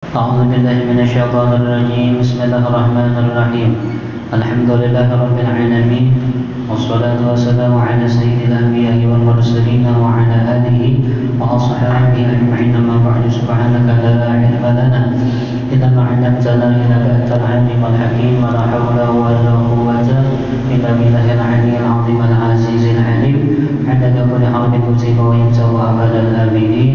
أعوذ بالله من الشيطان الرجيم. بسم الله الرحمن الرحيم. الحمد لله رب العالمين، والصلاة والسلام على سيد الأنبياء والمرسلين وعلى آله وأصحابه أجمعين. أما بعد، سبحانك لا علم لنا إلا ما علمتنا إنك أنت العليم الحكيم. ولا حول ولا قوة إلا بالله العلي العظيم العزيز الحليم. عدد كل حرف كتب وينسى وأبد الآبدين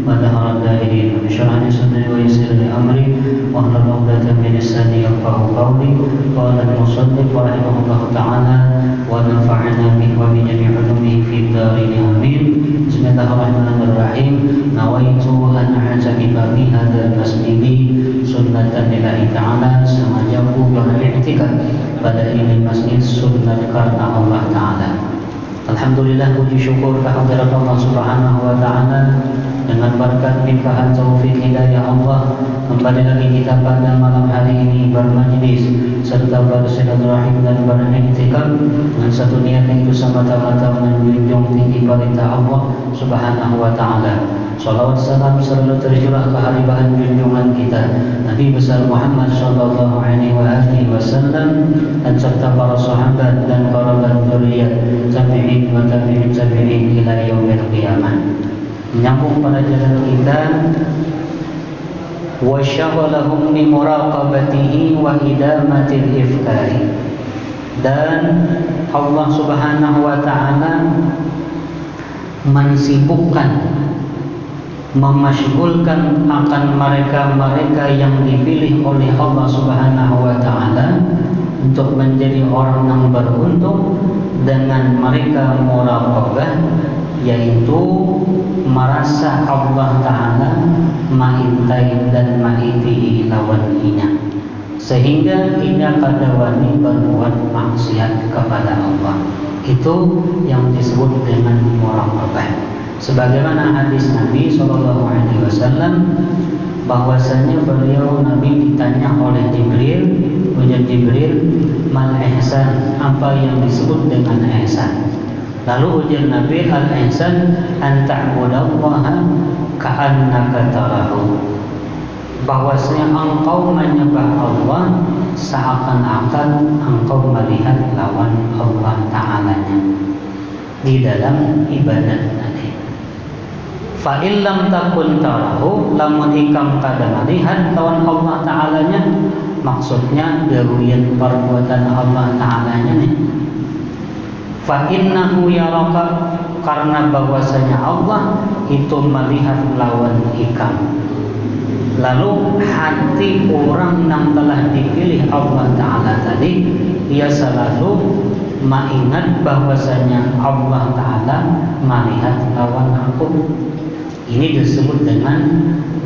ودهر الدائرين. اشرح لي صدري ويسر لي أمري واحلل عقدة من لساني يفقهوا قولي. قال المصنف رحمه الله تعالى: ونفعنا به وبجميع علومه في الدارين آمين. بسم الله الرحمن الرحيم. نويت أن أعتكف في هذا المسجد سنة لله تعالى. Sengaja aku beriktikaf pada ini masjid sunnah karena Allah Ta'ala. Alhamdulillah, puji syukur kehadirat Allah Subhanahu wa Ta'ala. Dengan berkat limpahan taufik hidayah Allah, kembali lagi kita pada malam hari ini bermajlis serta bersilaturahim dan beriktikaf dengan satu niat, yaitu semata-mata menjunjung tinggi perintah Allah Subhanahu wa Ta'ala. Salawat salam selalu tercurah ke haribahan junjungan kita Nabi besar Muhammad sallallahu alaihi wasallam dan serta para sahabat dan kerabat dzurriyyah tabi'in wa tabi'in tabi'in ila yaumil qiyamah. Menyambung pada jalan kita, wa syaghalahum bi muraqabatihi wa idamatil ifkari. Dan Allah Subhanahu wa Ta'ala mensibukkan, memasyghulkan akan mereka-mereka yang dipilih oleh Allah Subhanahu wa Ta'ala untuk menjadi orang yang beruntung dengan mereka muraqabah, yaitu merasa Allah Ta'ala ma'intai dan ma'itihi lawannya, sehingga tidak kadawani berbuat maksiat kepada Allah. Itu yang disebut dengan muraqabah. Sebagaimana hadis Nabi SAW, bahwasanya beliau Nabi ditanya oleh Jibril, ujar Jibril, mal ihsan, apa yang disebut dengan ihsan? Lalu ujar Nabi, al ihsan an ta'budallaha ka'annaka tarahu, bahwasanya engkau menyembah Allah seakan-akan engkau melihat lawan Allah Ta'alanya di dalam ibadat tadi. Fa illam takun tarahu, lamun ikam kada melihat lawan Allah Ta'alanya, maksudnya gawian perbuatan Allah Ta'alanya nih. Fa innahu yaraka, karena bahwasanya Allah itu melihat lawan ikam. Lalu hati orang yang telah dipilih Allah Ta'ala tadi, ia selalu mengingat bahwasanya Allah Ta'ala melihat lawan aku. Ini disebut dengan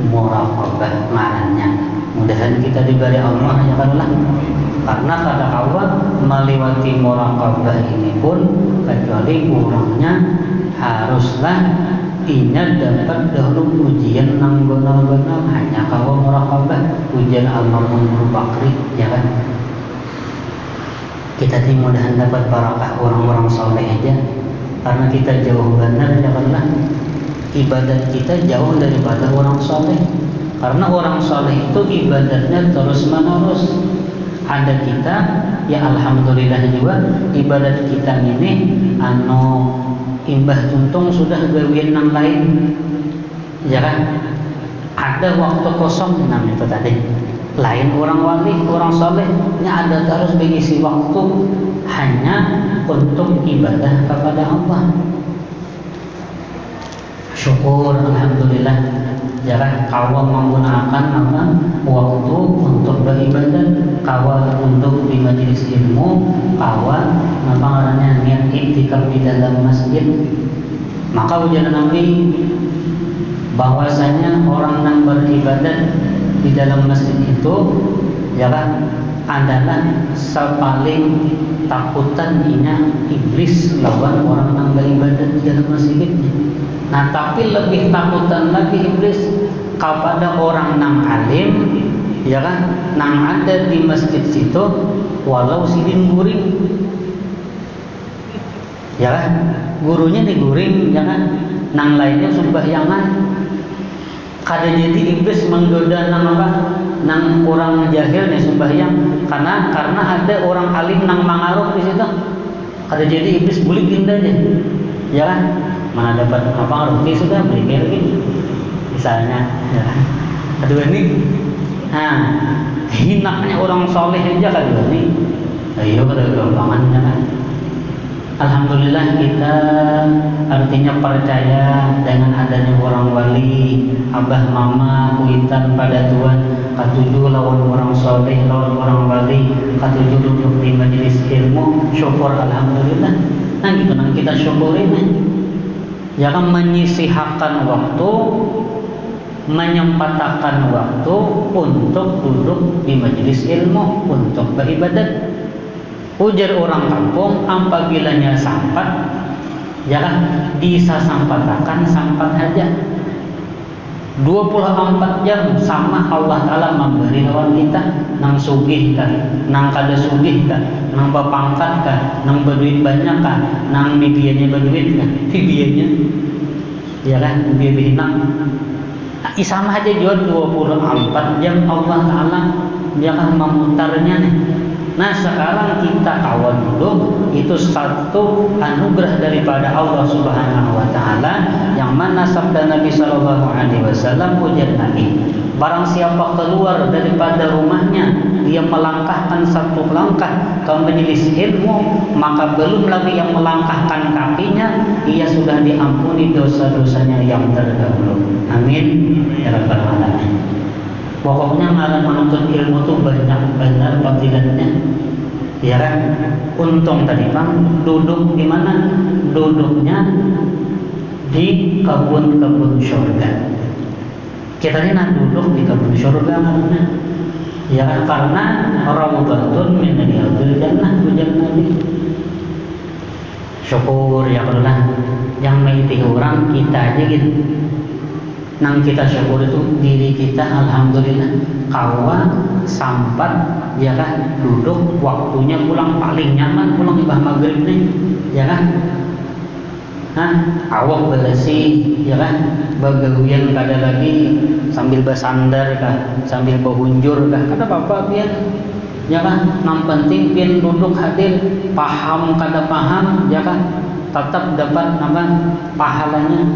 muraqabah maknanya. Mudahan kita diberi Allah, ya kan lah. Karena kata Allah, melewati muraqabah ini pun kecuali orangnya haruslah ingat dapat dahulu ujian nang benar-benar hanya kalau muraqabah, ujian almarhum Guru Bakri, ya kan. Kita mudahan dapat barakah orang-orang soleh aja, karena kita jauh benar, ya kan lah. Ibadat kita jauh daripada orang soleh, karena orang soleh itu ibadatnya terus menerus. Ada kita, ya alhamdulillah juga ibadat kita ini imbah untung sudah gawian yang lain, ya kan. Ada waktu kosong namanya itu tadi. Lain orang wali, orang soleh, ini ada terus mengisi waktu hanya untuk ibadah kepada Allah. Syukur alhamdulillah, jarang kawal menggunakan waktu untuk beribadah, kawal untuk di majelis ilmu, kawal namanya niat iktikaf di dalam masjid. Maka ujar Nabi bahwasanya orang yang beribadah di dalam masjid itu, ya kan, adalah paling takutan iblis lawan orang yang beribadah di dalam masjidnya. Nah, tapi lebih takutan lagi iblis kepada orang nang alim, ya kan, nang ada di masjid situ walau sidin guring, ya kan, gurunya diguring, ya kan, nang lainnya sembahyangan. Kada jadi iblis menggoda nang apa nang orang jahil nih sembahyang karena ada orang alim nang mangaruh di situ. Kada jadi iblis bulik indahnya, ya kan? Mana dapat apa ngaruh sudah balik lagi, misalnya, ya kan? Kedua ini, hinanya orang soleh aja kedua ini, ayo kada gampangannya kan? Alhamdulillah kita artinya percaya dengan adanya orang wali, abah mama kuitan pada Tuhan, katujuh lawan orang soleh, lawan orang wali, katujuh duduk di majelis ilmu, syukur alhamdulillah. Nah gitu nang kita syukurin, jangan menyisihkan waktu, menyempatkan waktu untuk duduk di majelis ilmu, untuk beribadat. Ujar orang kampung, apabila sampat, jangan bisa sampatakan sampat aja. 24 jam sama Allah Ta'ala memberi lawan kita, nang sugih kan, nang kada sugih kan, nang bapangkat kan, nang berduit banyak kan, nang bibianya berduit kan, bibianya, ya kan, bibinya sama aja juga 24 jam Allah Ta'ala dia kan memutarnya nih. Nah sekarang kita kawan dulu, itu satu anugerah daripada Allah Subhanahu wa Ta'ala, yang mana sabda Nabi Sallallahu Alaihi Wasallam ujar Nabi, barang siapa keluar daripada rumahnya, dia melangkahkan satu langkah ke majelis ilmu, maka belum lagi yang melangkahkan kakinya, ia sudah diampuni dosa-dosanya yang terdahulu. Amin ya rabbal alamin. Pokoknya ngaran menuntut ilmu itu banyak benar fadilatnya, ya kan? Untung tadi bang, duduk di mana? Duduknya di kebun-kebun surga. Kita ini nak duduk di kebun surga mana? Ya kan? Karena raudhatun min riyadil jannah, ujar Nabi. Syukur ya Allah, yang mengikuti orang kita aja gitu. Nang kita syukur itu diri kita alhamdulillah kawan sampat, ya kan, duduk waktunya pulang paling nyaman pulang ibah maghrib nih, ya kan, awak bersih, ya kan, bagawian kada lagi sambil bersandar kah, sambil berhunjur kah, kada apa-apa biar, ya kan, yang penting pian duduk hadir, paham kada paham, ya kan, tetap dapat apa pahalanya.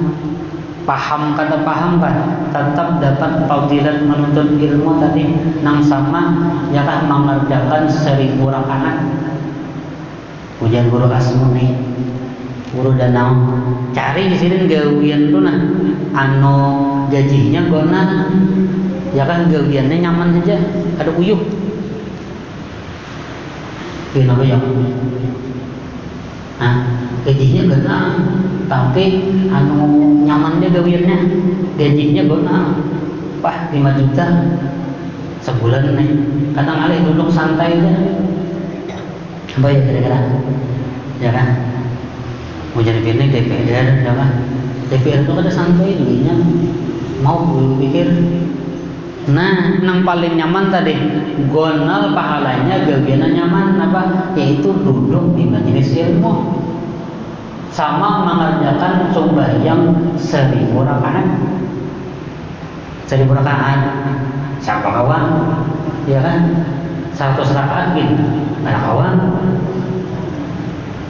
Paham kata paham kan, tetap dapat fadilat menuntut ilmu tadi, nang sama ya kan mengerjakan 1000 rakaat. Ujian guru Asmuni, guru Danau, cari di sini gawian tuh nah, anu gajinya gona, ya kan gawiannya nyaman saja, ada uyuh. Kenapa ya? Gajinya gona, tapi anu nyamannya gawiannya, gajinya gona, 5 juta sebulan nih. Kadang alih duduk santai aja, apa ya kira-kira, ya kan? Mau jadi pilih DPR, ya kan? DPR itu ada santai dulunya, mau pikir. Nah, yang paling nyaman tadi, gonal pahalanya gawiannya nyaman apa? Yaitu duduk di majelis ilmu. Sama mengerjakan sembahyang 1000 rakaat. 1000 rakaat. Siapa kawan? Ya kan? 100 rakaat gitu. Ada kawan.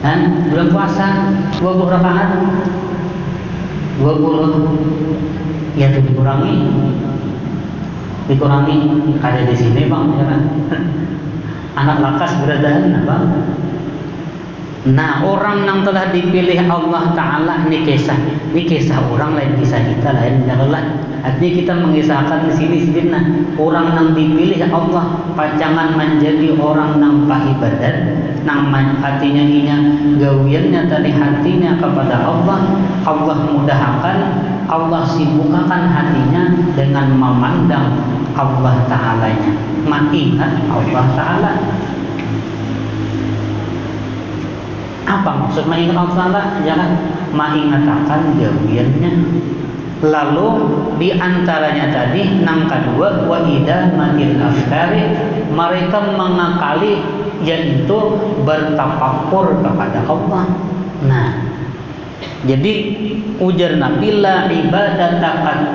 Dan bulan puasa 20 rakaat. 20. Ya itu dikurangi ada di sini bang, ya kan? Anak lakas beradaan, bang. Nah, orang yang telah dipilih Allah Ta'ala ini kisah orang lain, kisah kita lain. Artinya kita mengisahkan di sini nah, orang yang dipilih Allah jangan menjadi orang yang pahibadat, nang hatinya inya gawiannya tadi hatinya kepada Allah. Allah mudahkan, Allah sibukkan hatinya dengan memandang Allah Ta'alanya, mengingat Allah Ta'ala. Apa maksud mengingat Allah Ta'ala? Jangan mengingatkan gawiannya. Lalu diantaranya tadi nang kedua, wa idamatil afkari, mereka mengakali, yaitu bertafakkur kepada Allah. Nah, Jadi ujar Nabi la ibadata kat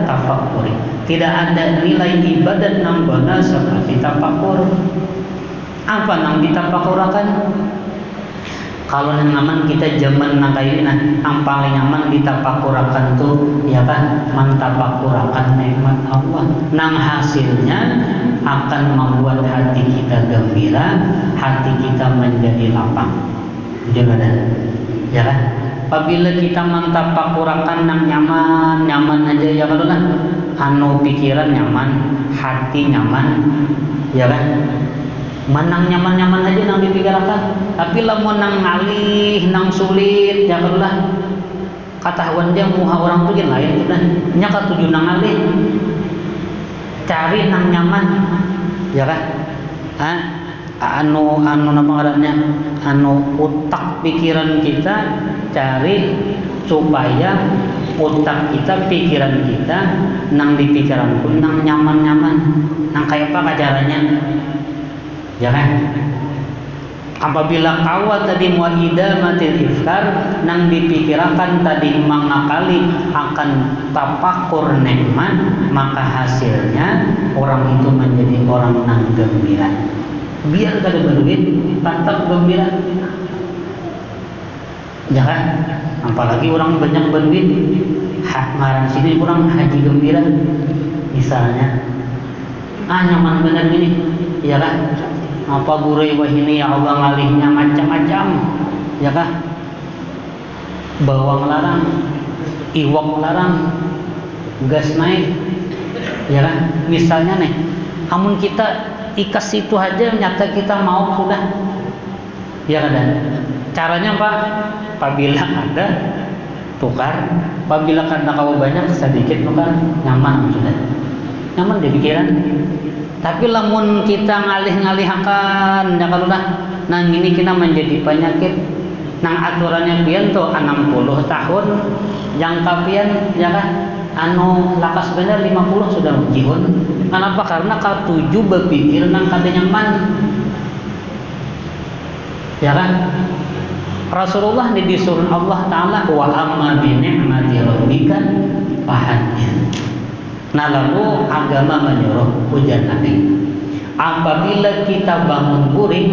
tafakkuri. Tidak ada nilai ibadat nang benar seperti tafakur. Apa nang ditafakurakan? Kalau yang aman kita zaman nang kayak ini, yang paling aman ditafakurakan tuh ya kan, mentafakurakan nikmat Allah. Nang hasilnya akan membuat hati kita gembira, hati kita menjadi lapang. Jangan ya kan? Apabila kita mentafakurakan nang nyaman aja ya kalau lah, anu pikiran nyaman, hati nyaman, ya kan? Manang nyaman aja nang dipikirkan. Tapi lamun nang ngalih, nang sulit, ya kalau lah, katahuan dia muha orang tuh lain sudah. Nya katuju nang ngalih, cari nang nyaman, ya kan? Anu apa ngarannya, anu utak pikiran kita cari supaya utak kita, pikiran kita nang dipikiran pun nang nyaman, nang kayak apa caranya, ya kan? Apabila kawal tadi muida matil ifkar nang dipikirkan tadi mengakali akan tapakur nikmat, maka hasilnya orang itu menjadi orang nang gembira. Biar kada berduit, tetap gembira. Jangan, apalagi orang banyak berduit, ngaran sini kurang haji gembira. Misalnya, nyaman benar gini, ya kan? Apa gurui wahini ya Allah ngalihnya macam-macam, ya kan? Bawang larang, iwak larang, gas naik, ya kan? Misalnya nih, amun kita ikas itu aja nyata kita mau sudah, ya kan? Caranya apa? Apabila ada tukar, apabila karena kau banyak sedikit tukar, nyaman sudah, nyaman di pikiran. Tapi lamun kita ngalih-ngalihakan, ya kalau lah, nang ini kita menjadi penyakit. Nang aturannya pian tuh 60 tahun, yang kapian, ya kan? Anu lakas bener 50 sudah mujihun. Kenapa? Karena katuju berpikir nang kada nyaman, ya kan? Rasulullah disuruh Allah Ta'ala wa amma bi ni'mati rabbika fahaddits. Nah lalu agama menyuruh ujar Nabi, apabila kita bangun guring,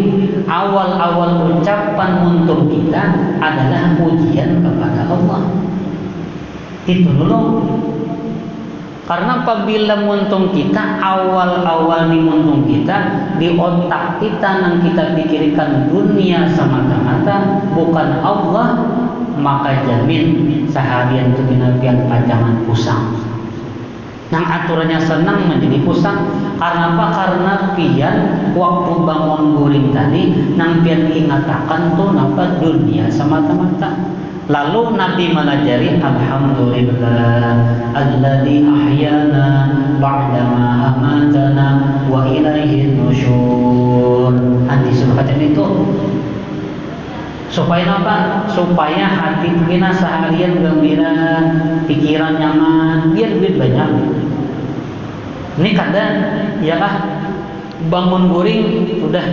awal-awal ucapan untuk kita adalah pujian kepada Allah. Itu dulu. Karena apabila muntung kita, awal-awal di muntung kita, di otak kita nang kita pikirkan dunia semata-mata, bukan Allah, maka jamin seharian itu binapian pajangan pusang. Nang aturannya senang menjadi pusang. Karena apa? Karena pian waktu bangun guring tadi, nang pian ingatakan tuh napa dunia semata-mata. Lalu Nabi melajari alhamdulillah alladzi ahyana ba'dama amatana wa ilaihin nusyur. Hadis seperti itu. Supaya apa? Supaya hati kita seharian gembira, pikiran nyaman, biar duit banyak. Ini kadang ya kah bangun guring sudah,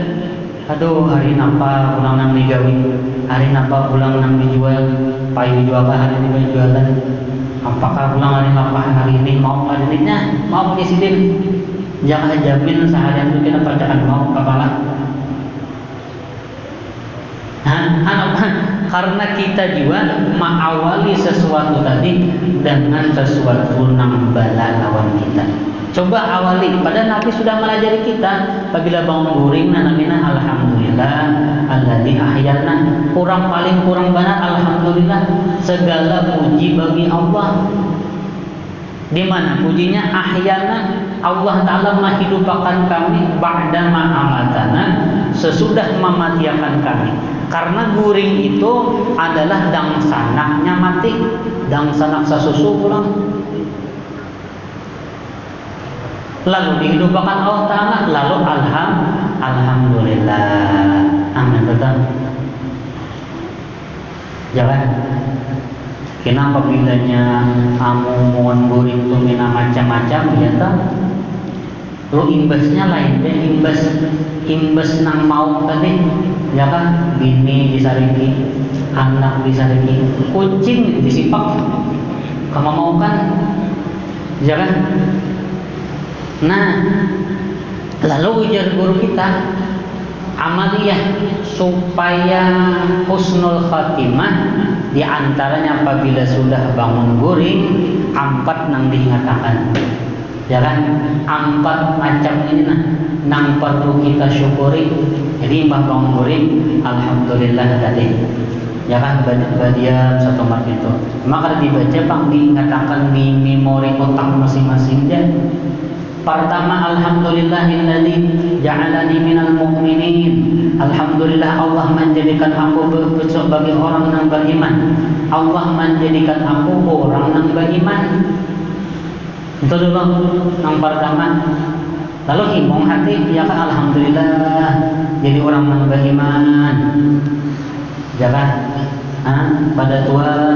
aduh hari napa pulang nang digawi, hari napa pulang nang dijual, payu jual hari ini jualan, apakah pulang hari napa hari ini mau hari ini mau punya sidin, jangan jamin seharian itu kita bacaan mau kepala. Karena kita juga mengawali sesuatu tadi dengan sesuatu nang bala lawan kita. Coba awali, padahal Nabi sudah melajari kita. Apabila bangun guring, namina alhamdulillah alladzi ahyana. Paling kurang banget alhamdulillah. Segala puji bagi Allah. Di mana pujinya? Ahyana, Allah Ta'ala menghidupkan kami ba'da ma amatana, sesudah mematiakan kami. Karena guring itu adalah dangsanaknya mati, dangsanak sasusu pulang. Lalu dihidupkan Allah Ta'ala, lalu alhamdulillah. Amin betul. Jangan kenapa bilanya amu mohon guring tu mina macam-macam ya tak? Lu imbasnya lain deh, imbas nang mau tadi, ya kan? Bini disariki, anak disariki, kucing disipak, kamu mau kan? Ya kan? Nah, lalu ujar guru kita, amaliyah supaya husnul khatimah diantaranya apabila sudah bangun guring, 4 nang diingatkan. Ya kan, 4 macam ini nang perlu kita syukuri. Jadi mbah bangun guring, alhamdulillah tadi. Ya kan, badiam satu mat itu. Maka dibaca pang diingatkan di memori otak masing-masing dia. Pertama, alhamdulillahilladzi ja'alani minal mu'minin. Alhamdulillah Allah menjadikan aku sebagai orang yang beriman. Allah menjadikan aku orang yang beriman. Itu dulu yang pertama. Lalu himong hati, ya kan, alhamdulillah jadi orang yang beriman. Ya kan? Pada Tuhan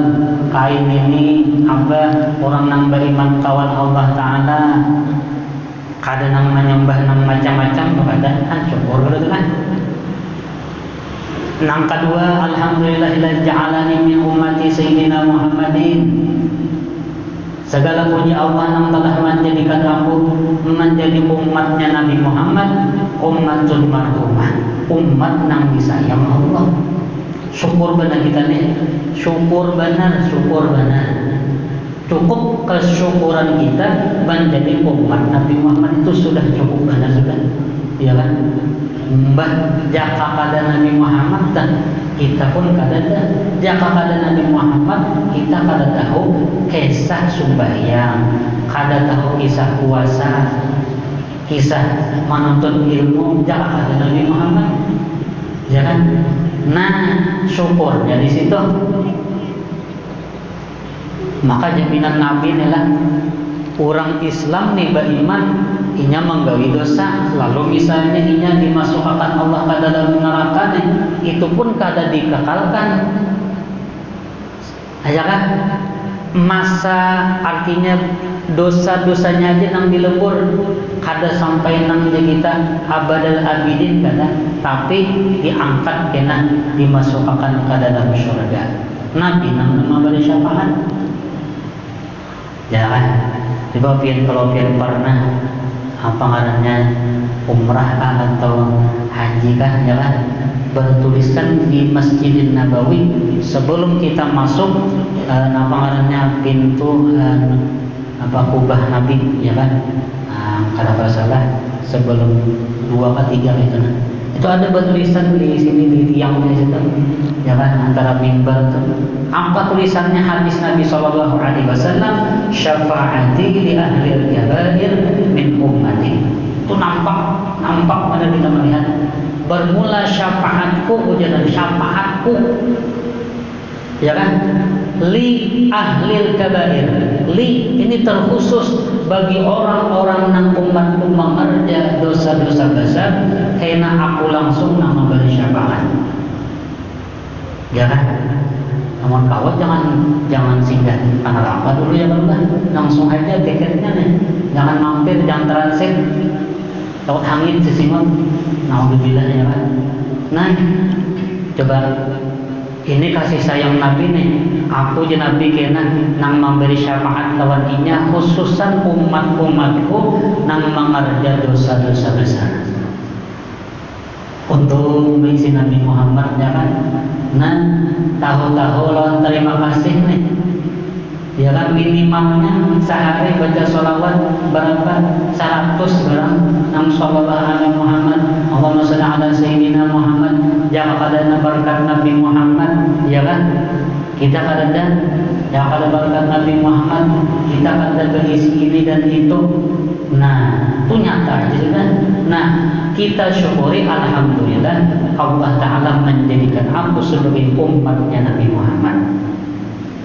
kain ini hamba orang yang beriman kawan Allah Ta'ala. Kada nang menyembah nang macam-macam kepada syukur gitu kan. Nang kedua, alhamdulillahilladzi ja'alani min ummati sayyidina Muhammadin. Segala puji Allah yang telah menjadikan aku menjadi umatnya Nabi Muhammad, ummatul marhumah, umat yang disayang Allah. Syukur benar kita nih, syukur benar. Cukup kesyukuran kita menjadi umat Nabi Muhammad itu sudah cukup benar sudah, ya kan? Mbah jaka kada Nabi Muhammad dan kita pun kada ada. Jaka kada Nabi Muhammad kita kada tahu kisah sembahyang, kada tahu kisah puasa, kisah menuntut ilmu. Jaka kada Nabi Muhammad, ya kan? Nah, syukur dari situ. Maka jaminan Nabi adalah orang Islam nih beriman, inya menggawi dosa, lalu misalnya inya dimasukkan Allah ke dalam neraka nih, itu pun kada dikekalkan. Aja kan? Masa artinya dosa-dosanya aja nang dilebur, kada sampai nang kita abadal abidin kada, tapi diangkat kena dimasukkan ke dalam surga. Nabi nang memberi syafaat. Ya kan, coba kalau pernah apa ngarannya umrah atau haji kan, ya kan, bertuliskan di Masjidin Nabawi sebelum kita masuk apa ngarannya pintu apa kubah Nabi, ya kan, kalau salah sebelum 2 ke 3 itu itu ada bertulisan di sini di tiang di situ, ya kan, antara mimbar itu. Apa tulisannya? Hadis Nabi Shallallahu Alaihi Wasallam, syafaati li ahli al-kabair min ummati. Itu nampak pada kita melihat. Bermula syafaatku, ujian syafaatku, ya kan, li ahli al-kabair. Li ini terkhusus bagi orang-orang yang umatku mengerja dosa-dosa besar, karena aku langsung nama beri syafaat. Ya kan? Namun kawat jangan singgah karena apa dulu ya kan, langsung aja tiketnya nih, jangan mampir, jangan transit, takut hangin sesimut, naudzubillah ya kan. Nah, coba ini kasih sayang Nabi nih, aku je Nabi kena nang memberi syafaat lawan inya, khususan umatku nang mengerja dosa-dosa besar. Untuk mengisi Nabi Muhammad, ya kan. Nah, tahu-tahu lawan terima kasih nih, ya kan, minimalnya sehari baca sholawat berapa? 100 berang nang sholawat ala Muhammad, Allahumma sholli ala sayyidina Muhammad. Jangan pada berkat Nabi Muhammad, ya kan, kita kada ya kada berkat Nabi Muhammad kita kada berisi ini dan itu. Nah, itu nyata aja sudah. Nah, kita syukuri alhamdulillah Allah Ta'ala menjadikan aku sebagai umatnya Nabi Muhammad.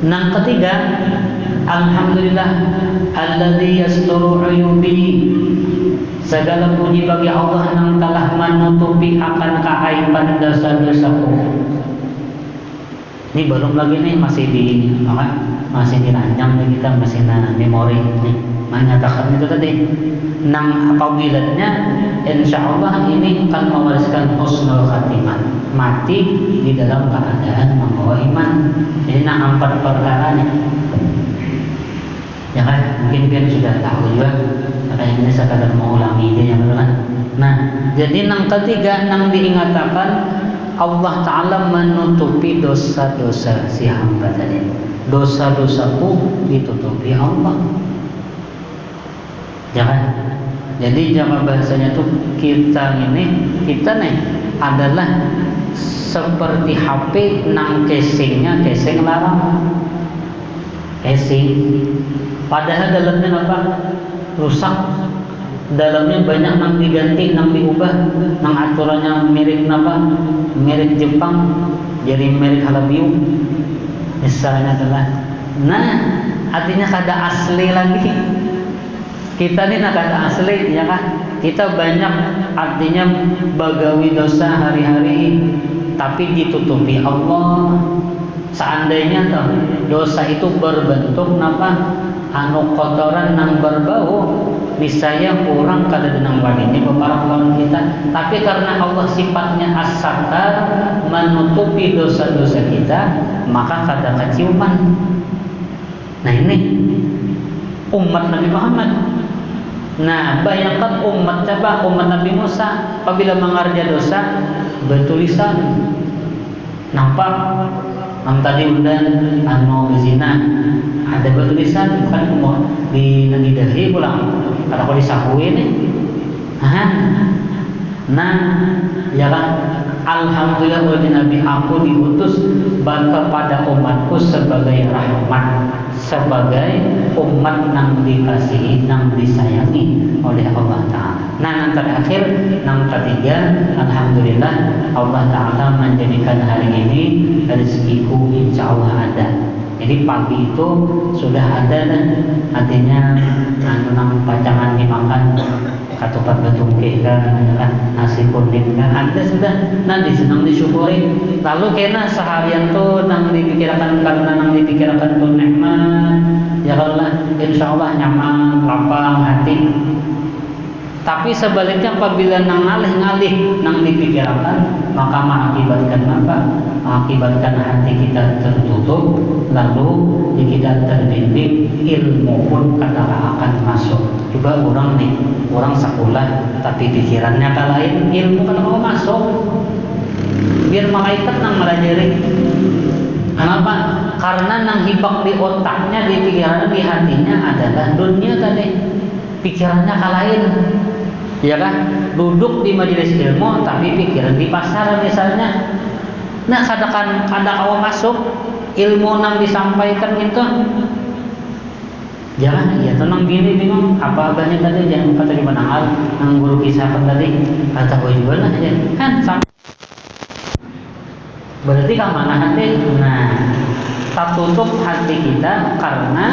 Yang ketiga, alhamdulillah alladzi yasturu uyubi. Segala puji bagi Allah yang telah menutupi akan keaiban dosa-dosaku. Ini belum lagi nih, masih dirancang nih, kita masih memori nih. menyatakan itu tadi. Nang apabila-nya insya Allah ini akan mewariskan husnul khatimah, mati di dalam keadaan membawa iman. Jadi nang 4 perkara nih. Ya kan, mungkin kalian sudah tahu juga. Makanya ini sekadar mengulangi dia yang benar. Nah, jadi nang ketiga nang diingatkan Allah Ta'ala menutupi dosa-dosa si hamba tadi. Dosa-dosaku ditutupi Allah. Jangan. Jadi jangan bahasanya tuh kita nih adalah seperti HP nang casingnya casing larang. Casing. Padahal dalamnya apa? Rusak. Dalamnya banyak nang diganti, nang diubah, nang aturannya mirip apa? Mirip Jepang, jadi mirip Halabiu. Misalnya adalah, nah artinya kada asli lagi. Kita ini kada asli, ya kan? Kita banyak artinya bagawi dosa hari-hari, tapi ditutupi Allah. Seandainya toh dosa itu berbentuk apa? Anu kotoran nang berbau, niscaya orang kada denang wadinya beberapa lawan kita. Tapi karena Allah sifatnya as-sattar, menutupi dosa-dosa kita, maka kada keciuman. Nah ini umat Nabi Muhammad. Nah bayangkan umat Nabi Musa apabila mengerja dosa bertulisan nampak tadi undan anu zina ada bertulisan bukan di dahi pulang kata kau disahui nih. Nah ya kan, alhamdulillah oleh Nabi aku diutus kepada umatku sebagai rahmat, sebagai umat yang dikasihi, yang disayangi oleh Allah Ta'ala. Nah yang terakhir, yang ketiga, alhamdulillah Allah Ta'ala menjadikan hari ini rezekiku insya Allah ada. Jadi pagi itu sudah ada dan artinya nang pacangan dimakan katupat betungkih kan nasi kuning kan ada sudah nanti senang disyukuri. Lalu kena seharian tuh nang dipikirkan karena nang dipikirkan tuh nikmat ya Allah insya Allah nyaman lapang hati. Tapi sebaliknya apabila nang ngalih-ngalih nang dipikirkan maka mengakibatkan apa? Mengakibatkan hati kita tertutup, lalu kita terbimbing, ilmu pun kadang akan masuk. Coba orang sekolah tapi pikirannya lain, ilmu kan mau masuk. Biar malaikat nang melajari. Kenapa? Karena nang hibak di otaknya, di pikirannya, di hatinya adalah dunia tadi. Pikirannya lain. Ya kan? Duduk di majelis ilmu tapi pikiran di pasar misalnya. Nah, katakan ada awal masuk ilmu nang disampaikan itu. Jangan ya tenang gini bingung apa banyak tadi jangan kata gimana hal nang guru kisahkan tadi kata gue juga aja kan sampai berarti ke mana hati? Nah, tak tutup hati kita karena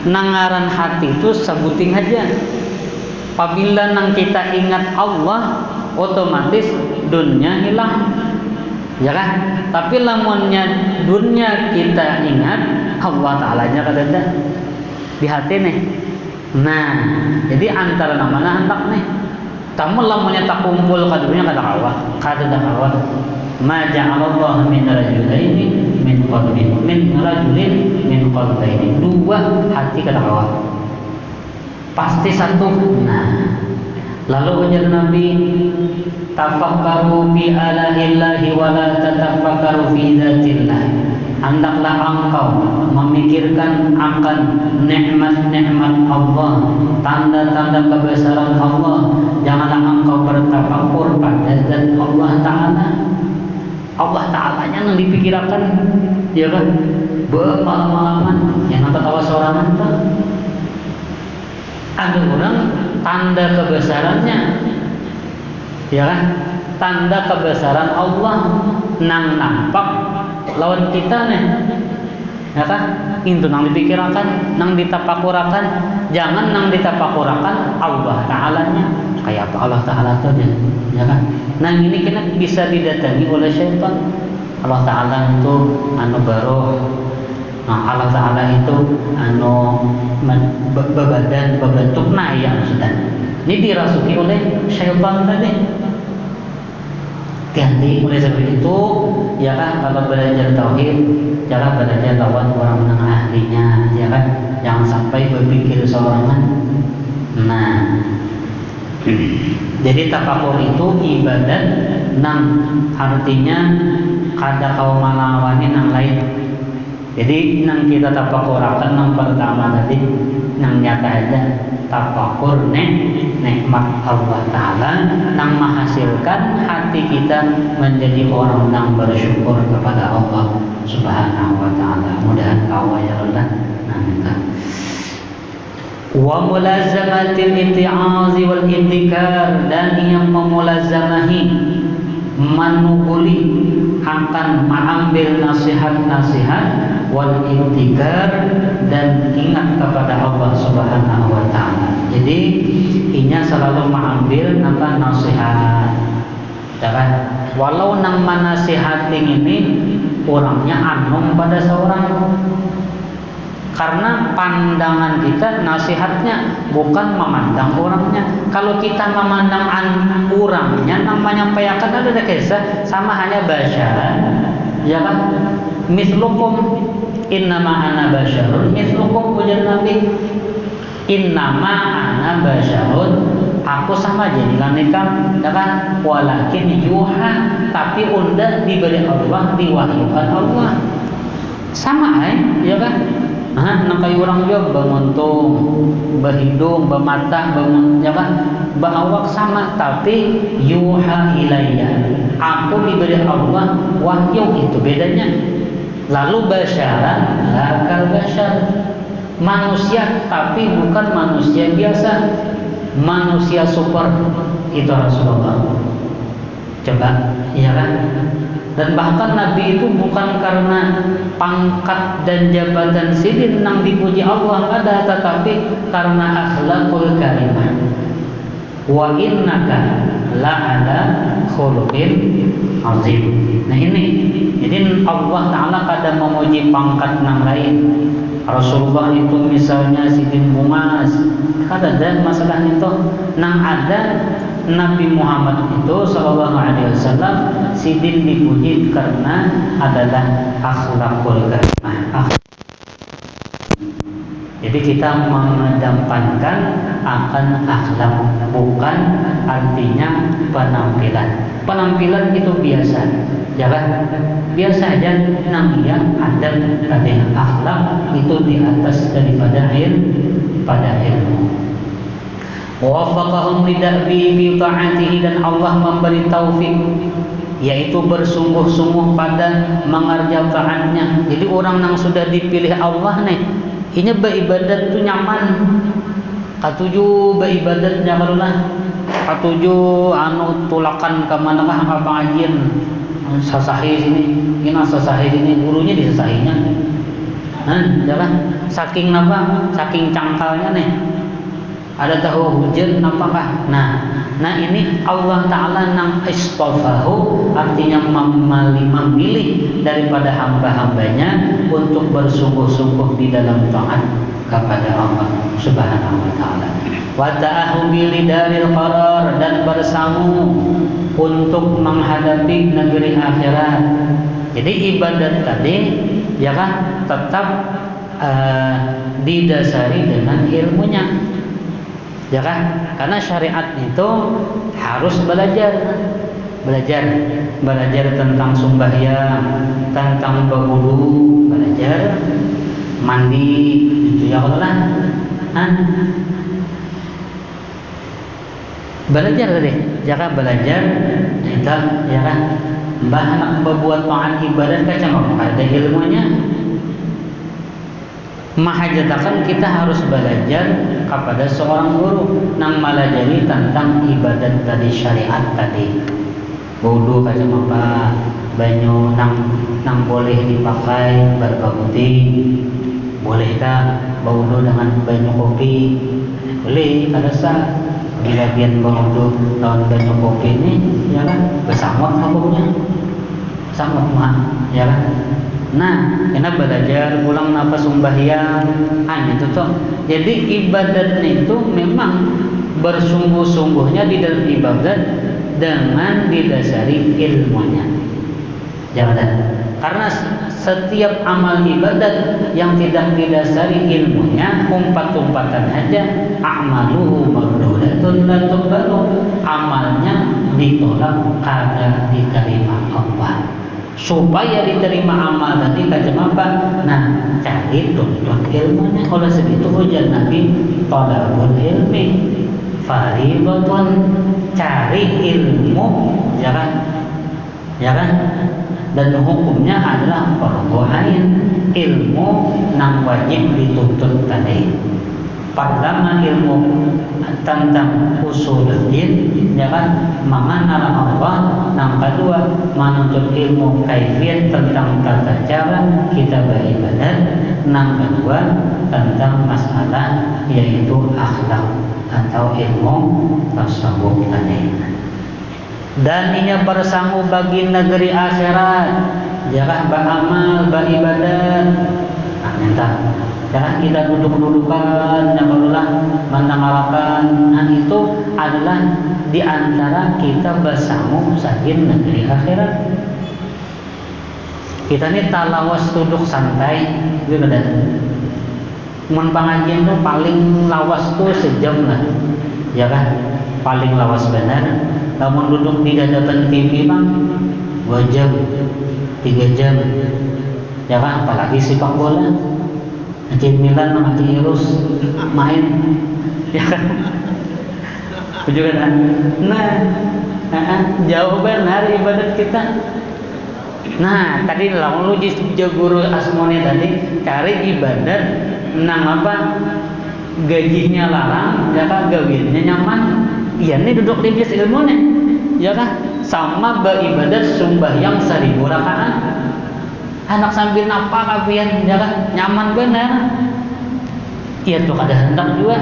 nangaran hati itu sebuting aja. Apabila nang kita ingat Allah, otomatis dunia hilang, ya kan? Tapi lamunnya dunia kita ingat, Allah Ta'ala-nya kada di hati nih. Nah, jadi antara namanya hendak nih. Kamu lamunnya tak kumpul kadunya kada kawa. Ma ja'alallahu min rajulaini min qalbin min rajulin min qalbaini. Dua hati kada kawa. Pasti satu. Nah, lalu ujar Nabi, tafakkaru fi alahillahi wa la tatafakkaru fi dzatillah. Hendaklah engkau memikirkan akan nikmat-nikmat Allah, tanda-tanda kebesaran Allah. Janganlah engkau bertafakkur pada zat Allah Ta'ala. Allah Ta'ala-nya yang dipikirkan, ya kan? Bermalam-malaman yang ketawa seorang tuh. Ada orang tanda kebesarannya, ya kan? Tanda kebesaran Allah nang nampak lawan kita nih, ya kan? Itu nang dipikirkan, nang ditapakurakan. Jangan nang ditapakurakan Allah Ta'ala-nya. Kayak apa Allah Ta'ala tuh ya kan? Nah ini kita bisa didatangi oleh syaitan. Allah Ta'ala itu anu baru Nah, Allah Ta'ala itu berbentuk naya sudah. Ini dirasuki oleh syaitan tadi. Ganti oleh sebab itu, ya kan, kalau belajar tauhid, jangan belajar lawan orang yang ahlinya, ya kan, jangan sampai berpikir seorangan. Nah, jadi tafakur itu ibadat nang artinya kada kau malawani nang lain. Jadi nang kita tafakurakan nang pertama tadi nang nyata aja tafakur nikmat Allah Ta'ala nang menghasilkan hati kita menjadi orang yang bersyukur kepada Allah Subhanahu wa Ta'ala. Mudah-mudahan Allah ya Allah. Wa mulazamatil inti'azi wal intikar, dan yang memulazamahi menuguli akan mengambil nasihat-nasihat wal intikar, dan ingat kepada Allah Subhanahu wa Ta'ala. Jadi inya selalu mengambil nasihat, kan? Walau nang manasihati ini orangnya anum pada seorang, karena pandangan kita nasihatnya bukan memandang orangnya. Kalau kita memandang orangnya, namanya menyampaikan ada kisah sama hanya basyar, ya kan? Mislukum innama ana basyarun mislukum, ujar Nabi. Innama ana basyarun, aku sama jadi kamu, ya kan? Walakin yuha, tapi unda diberi Allah, diwahyukan Allah. Sama ya kan? Nang kayu orang juga beruntung, berhidung, bermata, ya kan? Berawak sama, tapi yuha ilayya, aku diberi Allah wahyu, itu bedanya. Lalu basyaran, lakal basyar, manusia tapi bukan manusia biasa, manusia super, itu Rasulullah. Coba, ya kan? Dan bahkan Nabi itu bukan karena pangkat dan jabatan sidin nang dipuji Allah ada, tetapi karena akhlakul karimah. Wa innaka la'ala khuluqin azim. Nah ini, jadi Allah Ta'ala kadang memuji pangkat nang lain. Rasulullah itu misalnya Sidin Mu'az, kada ada masalah itu. Nang ada Nabi Muhammad itu Sallallahu Alaihi Wasallam sidin dipuji karena adalah akhlakul karimah. Jadi kita mengedepankan akan akhlak, bukan artinya penampilan. Penampilan itu biasa, ya kan? Biasa aja, namanya adab tadi, akhlak itu di atas daripada ilmu. Wafaqahum lidahbi fi ta'atihi, dan Allah memberi taufik, yaitu bersungguh-sungguh pada mengerjakannya. Jadi orang yang sudah dipilih Allah nih, ini beribadat tu nyaman. Katuju beribadatnya kalulah, katuju tulakan ke manakah ke pengajian sasahi sini, ini sasahi sini, gurunya disasahinya. Jangan saking apa? Saking cangkalnya nih. Ada tahu hujan apakah? Nah ini Allah Ta'ala nang istofahu, artinya memilih daripada hamba-hambanya untuk bersungguh-sungguh di dalam taat kepada Allah Subhanahu wa Ta'ala. Wa ta'ahu bilidaril qarar, dan bersanggup untuk menghadapi negeri akhirat. Jadi ibadat tadi ya kan tetap didasari dengan ilmunya. Ya kan? Karena syariat itu harus belajar tentang sembahyang, tentang berwudu, belajar mandi, itu ya Allah. Belajar tadi, jangan belajar kita, ya kan? Mbah nak berbuat taat ibadat kacang ada ilmunya. Mahajatakan kita harus belajar kepada seorang guru nang malajari tentang ibadat tadi, syariat tadi. Wudu kacang apa, banyu nang boleh dipakai berbaguti, bolehkah wudu dengan banyu kopi? Boleh, kada sah. Bila bian berwudu lawan banyu kopi ini, ya kan? Bersangkut hukumnya, sangkut mah, ya kan? Nah, kena belajar ulang nafas sembahyang, itu toh. Jadi ibadatnya itu memang bersungguh-sungguhnya di dalam ibadat dengan didasari ilmunya. Jangan, karena setiap amal ibadat yang tidak didasari ilmunya, umpat-umpatan aja, a'maluhu mardudatun la tuqbalu, amalnya ditolak kagak diterima Allah. Supaya diterima amal tadi macam apa? Nah, cari tuntut ilmunya. Oleh sebab itu ujian Nabi talabul ilmi fardhatun, cari ilmu, ya kan? Ya kan? Dan hukumnya adalah fardhu ain, ilmu nang wajib dituntut tadi. Pertama ilmu tentang usuluddin, ya kan, mengenal Allah. Yang kedua menuntut ilmu kaifiyat tentang tata cara kita beribadat. Yang kedua tentang masalah yaitu akhlak atau ilmu tasawuf tadi. Dan inya bersanggup bagi negeri akhirat, jangan beramal, beribadat. Nah, minta jangan kita duduk-dudukan, yang berulang mendengarkan. Nah, itu adalah di antara kita bersanggup sakin negeri akhirat. Kita ini talawas duduk santai, benar. Mun pengajian tuh paling lawas tuh sejam lah, ya kan? Paling lawas benar. Namun duduk di hadapan TV bang 2 jam, 3 jam, ya kan? Apalagi sepak bola, AC Milan sama AC Eros main, ya kan? Juga kan? Nah, jauh benar ibadat kita. Nah, tadi lalu guru asmone tadi cari ibadat nang apa? Gajinya larang, ya kan? Gawinnya nyaman. Iya nih duduk di bias ilmunya, ya kan? Sama beribadat sembahyang 1000 rakaat. Anak sambil napa kapian, ya kan? Nyaman benar. Iya tuh ada hendak juga.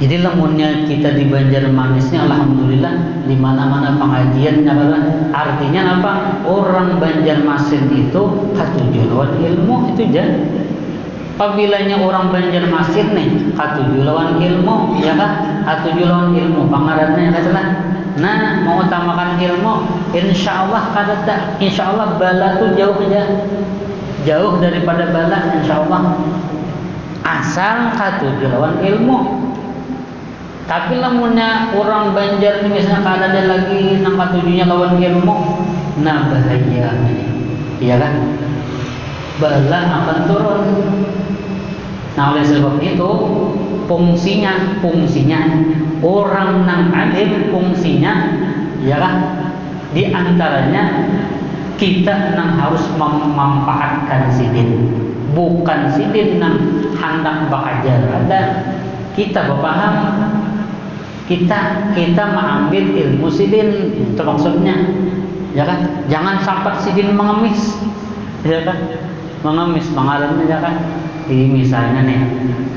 Jadi lemunnya kita di Banjarmanisnya, alhamdulillah di mana-mana pengajian, ya kan? Artinya apa? Orang Banjarmasin itu katujuan ilmu itu jangan. Apabila orang Banjarmasin nih katujuh lawan ilmu, ya kan? Katujuh lawan ilmu, pangarannya katalah. Nah, mau utamakan ilmu, insya Allah kata, insya Allah bala tuh jauh aja, jauh daripada bala, insya Allah. Asal katujuh lawan ilmu. Tapi lamunnya orang Banjar nih misalnya kalau ada lagi nang katujuhnya lawan ilmu, nah bahaya, ya kan? Bala akan turun. Nah oleh sebab itu fungsinya orang nang alim fungsinya, ya kan? Di antaranya kita nang harus memanfaatkan sidin, bukan sidin nang hendak bakajar. Ada kita berpaham, kita mengambil ilmu sidin, itu maksudnya, ya kan? Jangan sampai sidin mengemis, ya kan? Mengemis mengalami, ya kan? Jadi misalnya nih,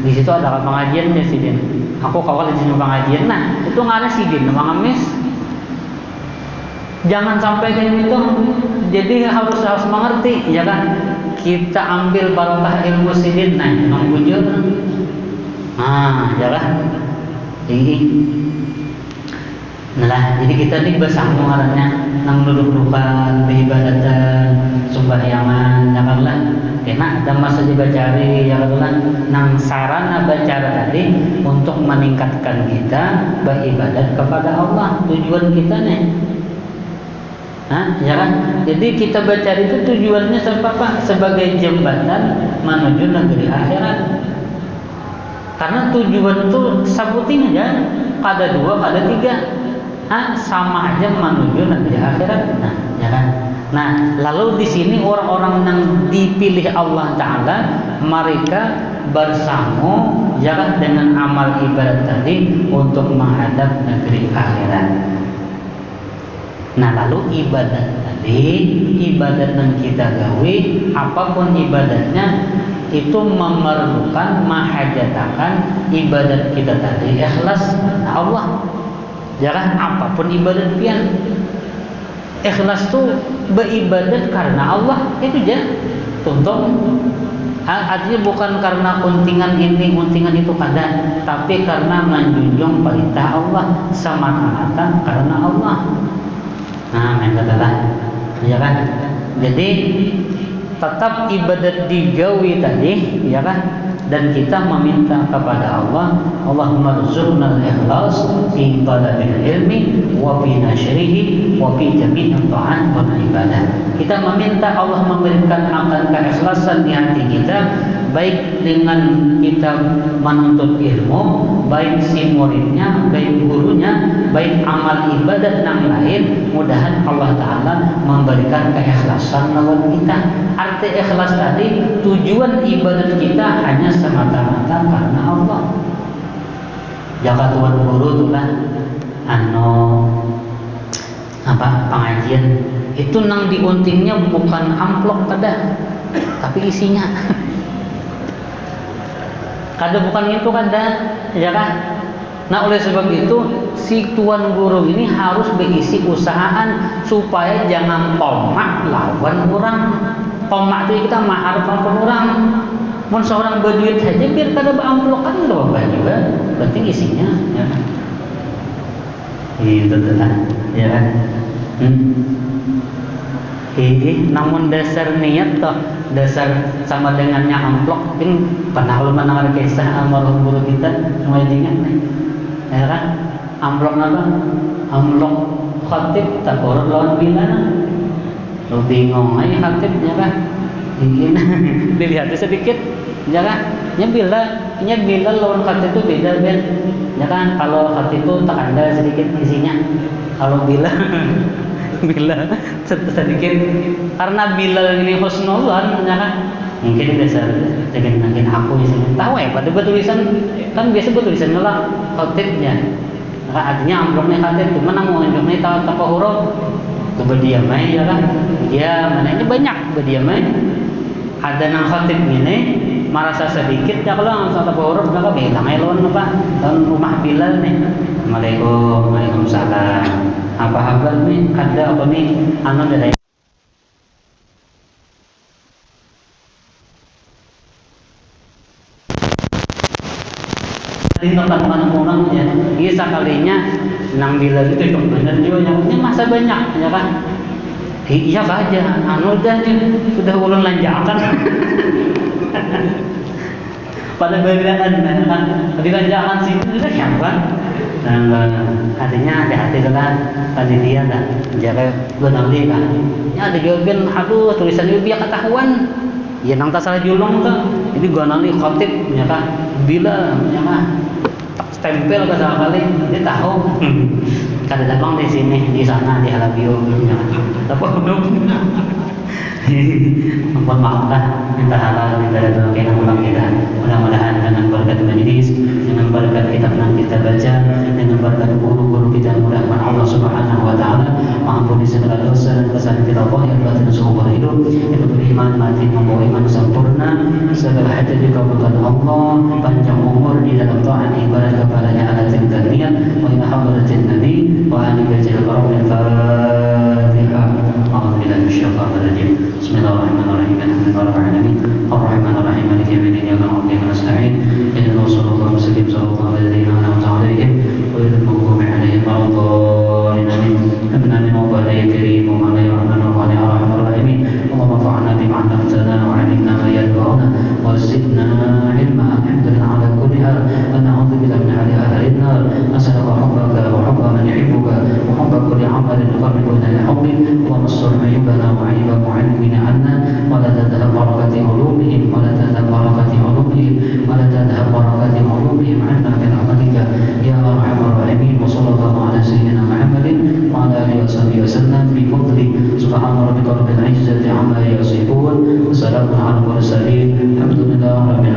di situ ada pengajian ya sidin. Aku kawal di sini pengajian, nah itu nggak ada sidin mengemis. Jangan sampai kayak gitu. Jadi harus mengerti, ya kan? Kita ambil barokah ilmu sidin, nah membujur. Nah, ya kan? Jadi kita nih bersambung arahnya nang duduk-dudukan beribadatan sembahyangan, ya kan lah. Kena ada masa juga cari, ya kan lah. Nang sarana bacara tadi untuk meningkatkan kita beribadat kepada Allah. Tujuan kita nih, ya kan? Jadi kita baca itu tujuannya apa? Sebagai jembatan menuju negeri akhirat. Karena tujuan itu sabutin aja, kada 2, kada 3, sama aja menuju negeri akhirat. Nah, ya kan? Nah, lalu di sini orang-orang yang dipilih Allah Taala, mereka bersama, ya kan, dengan amal ibadat tadi untuk menghadap negeri akhirat. Nah, lalu ibadat tadi, ibadat yang kita gawe, apapun ibadatnya, itu memerlukan menghajatakan ibadat kita tadi ikhlas Allah. Ya kan, apapun ibadat pian. Ikhlas tuh beribadat karena Allah itu aja. Contoh, artinya bukan karena untingan ini, untingan itu kada, tapi karena menjunjung perintah Allah semata-mata karena Allah. Nah, yang katalah, ya kan? Jadi tetap ibadat digawi tadi, ya kan? Dan kita meminta kepada Allah, Allahumma rzuqnal ikhlas fi talabil ilmi wa fi nashrihi wa fi jami'i ta'at wal ibadah. Kita meminta Allah memberikan akan keikhlasan di hati kita, baik dengan kita menuntut ilmu, baik si muridnya, baik gurunya, baik amal ibadat yang lain. Mudahan Allah Ta'ala memberikan keikhlasan lawan kita. Arti ikhlas tadi, tujuan ibadat kita hanya semata-mata karena Allah. Jaka tuan guru itulah pengajian itu nang diuntingnya bukan amplop kada, tapi isinya. Kada bukan itu kada, ya kan? Nah, oleh sebab itu si tuan guru ini harus berisi usahaan supaya jangan tomak lawan orang. Tomak itu kita mahar lawan orang. Mun seorang berduit saja biar kada beamplokan enggak apa juga, penting isinya, ya. Itu lah, ya kan? Namun dasar niat toh, dasar sama dengannya amplok. Ini pernah lu mendengar kisah almarhum guru kita, semua ingat nih, ya kan? Amplok apa? Amplok khatib tak orang lawan bilana. Lu bingung aja khatibnya kan? Dilihat sedikit, ya kan? Nya bila lawan khatib itu beda ben, ya kan? Kalau khatib itu tak ada sedikit isinya, kalau bila sedikit, karena bila ini husnuzan, ya kan? Mungkin dasar mungkin aku isinya tahu ya, pada tulisan kan biasa tulisan ngelak khatibnya, maka artinya amplopnya khatib, cuma namun unjuknya tanpa huruf itu berdiamai, ya kan? Dia mana ini banyak berdiamai. Ada nang khatib ini merasa sedikit, ya kalau nggak tanpa huruf nggak bilang elon apa dan rumah Bilal nih. Assalamualaikum, waalaikumsalam. Apa kabar nih? Ada apa nih? Dari di tempat orang ya, iya sekalinya nang Bilal itu cuma bener juga, yang masa banyak, ya kan? Iya aja, dan sudah ulun lanjakan. Pada berbedaan, kan? Dilanjakan sih itu siapa? Artinya hati-hati kan, panitia kan, jaga gue nanti kan. Ya ada jawaban, aduh tulisan itu biar ketahuan. Ya nang tak salah julung kan. Jadi gue nanti khatib, ya kan? Bila, ya kan? Stempel ke salah kali, dia tahu. Kada datang di sini, di sana, di Halabio, ya kan? Tapi mohon maaf lah, minta halal, minta datang kita pulang kita. Mudah-mudahan dengan berkat majlis, dengan berkat kitab yang kita baca, dengan berkat guru-guru kita, mudah-mudahan Allah Subhanahu Wa Taala mengampuni segala dosa dan kesalahan kita zahir batin seumur hidup. Itu beriman mati membawa iman sempurna, segala hajat dikabulkan Allah, panjang umur di dalam taat ibadah kepadanya ala tingkat niat, wa ila hadratin nabi wa ali bajil karam al-Fatihah. A'udzubillahi minasyaitonir rajim. Bismillahirrahmanirrahim. Alhamdulillahirabbil alamin. Arrahmanirrahim. Maliki yaumiddin. Iyyaka na'budu wa iyyaka nasta'in. Ihdinas siratal mustaqim. Siratal ladzina an'amta 'alaihim ghairil maghdubi 'alaihim waladdallin. Amin. Amin. Wa barik karim wa la yu'minu wa la arhamar rahimin. Allahumma fa'alna bima 'allamtana wa 'allimna ma yanfa'una wa zidna 'ilma. Alhamdulillah 'ala kulli hal. Wa na'udzu billahi min 'adhabi an-nar. Nas'aluka hubbaka wa hubba man yuhibbuka wa hubba kulli 'amalin yuqarribuna ila hubbik. Allahumma sur 'aibana wa 'aiba mu'allimina 'anna wa la tadhhab barakati 'ulumihim wa la tadhhab barakati 'ulumihim wa la tadhhab barakati 'ulumihim 'anna bi rahmatika ya arhamar rahimin. Wa sallallahu ala sayyidina Muhammadin wa ala alihi wa sahbihi wasallam bi fadli subhana rabbika rabbil 'izzati 'amma yasifun wa salamun 'alal mursalin. Alhamdulillahi rabbil